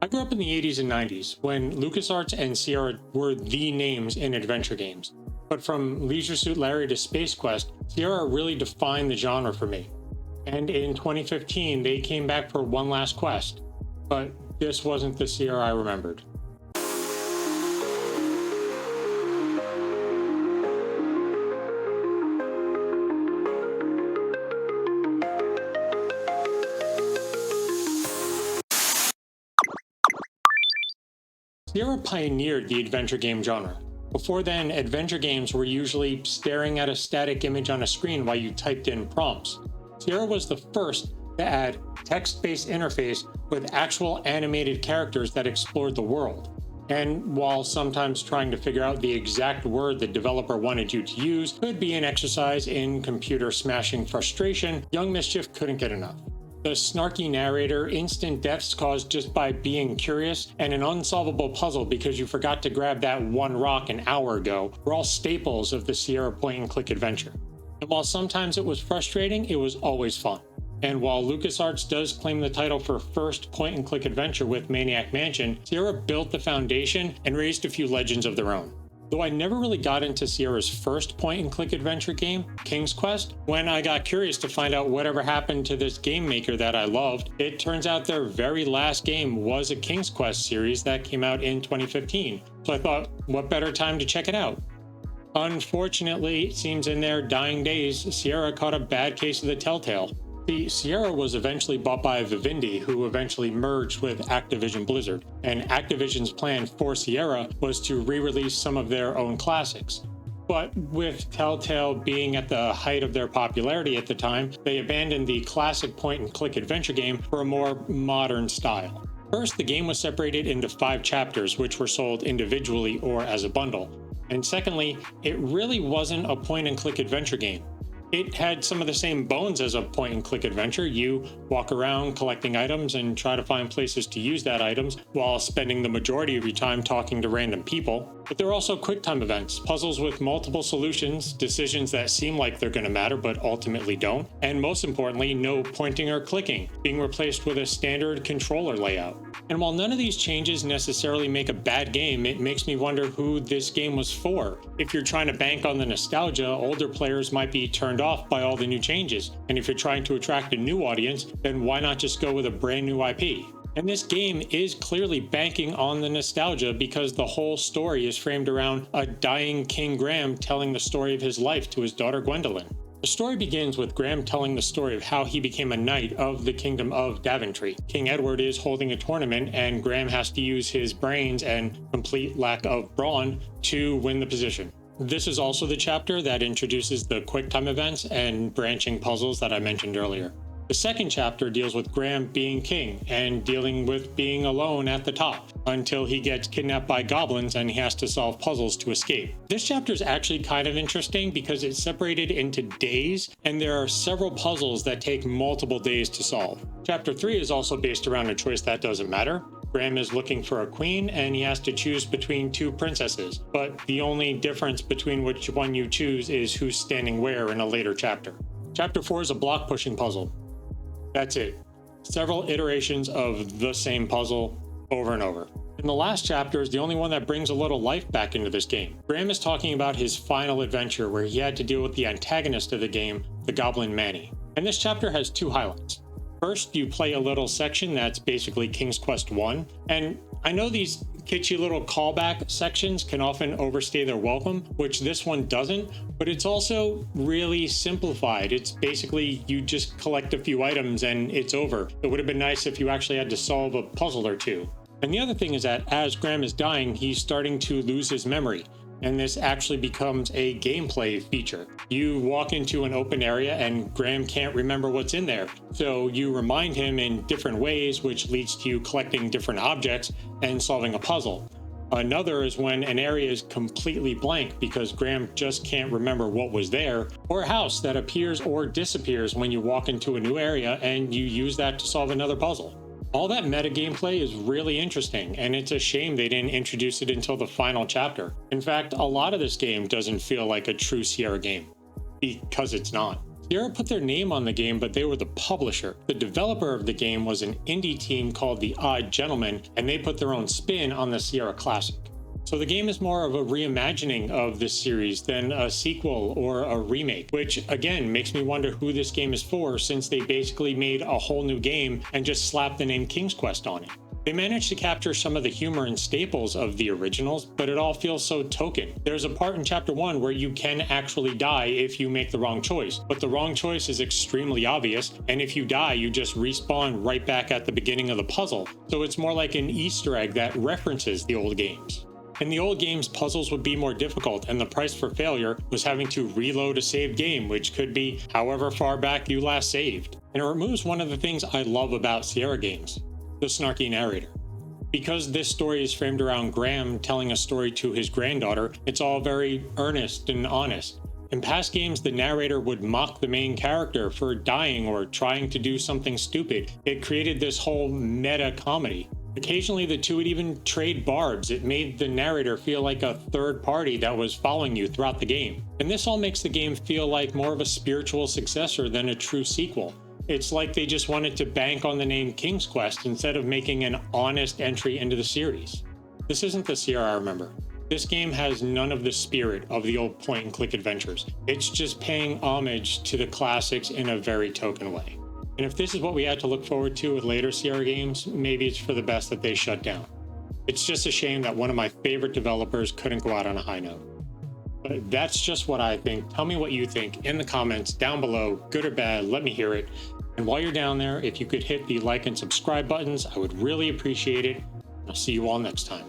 I grew up in the 80s and 90s when LucasArts and Sierra were the names in adventure games. But from Leisure Suit Larry to Space Quest, Sierra really defined the genre for me. And in 2015, they came back for one last quest. But this wasn't the Sierra I remembered. Sierra pioneered the adventure game genre. Before then, adventure games were usually staring at a static image on a screen while you typed in prompts. Sierra was the first to add text-based interface with actual animated characters that explored the world. And while sometimes trying to figure out the exact word the developer wanted you to use could be an exercise in computer smashing frustration, Young Mischief couldn't get enough. The snarky narrator, instant deaths caused just by being curious, and an unsolvable puzzle because you forgot to grab that one rock an hour ago were all staples of the Sierra point-and-click adventure. And while sometimes it was frustrating, it was always fun. And while LucasArts does claim the title for first point-and-click adventure with Maniac Mansion, Sierra built the foundation and raised a few legends of their own. Though I never really got into Sierra's first point-and-click adventure game, King's Quest, when I got curious to find out whatever happened to this game maker that I loved, it turns out their very last game was a King's Quest series that came out in 2015. So I thought, what better time to check it out? Unfortunately, it seems in their dying days, Sierra caught a bad case of the Telltale. See, Sierra was eventually bought by Vivendi, who eventually merged with Activision Blizzard, and Activision's plan for Sierra was to re-release some of their own classics. But with Telltale being at the height of their popularity at the time, they abandoned the classic point-and-click adventure game for a more modern style. First, the game was separated into 5 chapters, which were sold individually or as a bundle. And secondly, it really wasn't a point-and-click adventure game. It had some of the same bones as a point-and-click adventure. You walk around collecting items and try to find places to use that items while spending the majority of your time talking to random people. But there are also quick-time events, puzzles with multiple solutions, decisions that seem like they're going to matter but ultimately don't, and most importantly, no pointing or clicking, being replaced with a standard controller layout. And while none of these changes necessarily make a bad game, it makes me wonder who this game was for. If you're trying to bank on the nostalgia, older players might be turned off by all the new changes. And if you're trying to attract a new audience, then why not just go with a brand new IP? And this game is clearly banking on the nostalgia because the whole story is framed around a dying King Graham telling the story of his life to his daughter Gwendolyn. The story begins with Graham telling the story of how he became a knight of the Kingdom of Daventry. King Edward is holding a tournament and Graham has to use his brains and complete lack of brawn to win the position. This is also the chapter that introduces the QuickTime events and branching puzzles that I mentioned earlier. The second chapter deals with Graham being king and dealing with being alone at the top until he gets kidnapped by goblins and he has to solve puzzles to escape. This chapter is actually kind of interesting because it's separated into days and there are several puzzles that take multiple days to solve. Chapter 3 is also based around a choice that doesn't matter. Graham is looking for a queen and he has to choose between 2 princesses, but the only difference between which one you choose is who's standing where in a later chapter. Chapter 4 is a block pushing puzzle. That's it. Several iterations of the same puzzle over and over. And the last chapter is the only one that brings a little life back into this game. Graham is talking about his final adventure where he had to deal with the antagonist of the game, the Goblin Manny. And this chapter has 2 highlights. First, you play a little section that's basically King's Quest 1. And I know these kitschy little callback sections can often overstay their welcome, which this one doesn't, but it's also really simplified. It's basically you just collect a few items and it's over. It would have been nice if you actually had to solve a puzzle or 2. And the other thing is that as Graham is dying, he's starting to lose his memory. And this actually becomes a gameplay feature. You walk into an open area and Graham can't remember what's in there. So you remind him in different ways, which leads to you collecting different objects and solving a puzzle. Another is when an area is completely blank because Graham just can't remember what was there, or a house that appears or disappears when you walk into a new area and you use that to solve another puzzle. All that meta gameplay is really interesting, and it's a shame they didn't introduce it until the final chapter. In fact, a lot of this game doesn't feel like a true Sierra game, because it's not. Sierra put their name on the game, but they were the publisher. The developer of the game was an indie team called The Odd Gentleman, and they put their own spin on the Sierra classic. So the game is more of a reimagining of this series than a sequel or a remake, which again makes me wonder who this game is for, since they basically made a whole new game and just slapped the name King's Quest on it. They managed to capture some of the humor and staples of the originals, but it all feels so token. There's a part in Chapter 1 where you can actually die if you make the wrong choice, but the wrong choice is extremely obvious, and if you die, you just respawn right back at the beginning of the puzzle. So it's more like an Easter egg that references the old games. In the old games, puzzles would be more difficult, and the price for failure was having to reload a saved game, which could be however far back you last saved. And it removes one of the things I love about Sierra games: the snarky narrator. Because this story is framed around Graham telling a story to his granddaughter, it's all very earnest and honest. In past games, the narrator would mock the main character for dying or trying to do something stupid. It created this whole meta comedy. Occasionally, the two would even trade barbs. It made the narrator feel like a third party that was following you throughout the game. And this all makes the game feel like more of a spiritual successor than a true sequel. It's like they just wanted to bank on the name King's Quest instead of making an honest entry into the series. This isn't the Sierra I remember. This game has none of the spirit of the old point-and-click adventures. It's just paying homage to the classics in a very token way. And if this is what we had to look forward to with later Sierra games, maybe it's for the best that they shut down. It's just a shame that one of my favorite developers couldn't go out on a high note. But that's just what I think. Tell me what you think in the comments down below, good or bad, let me hear it. And while you're down there, if you could hit the like and subscribe buttons, I would really appreciate it. I'll see you all next time.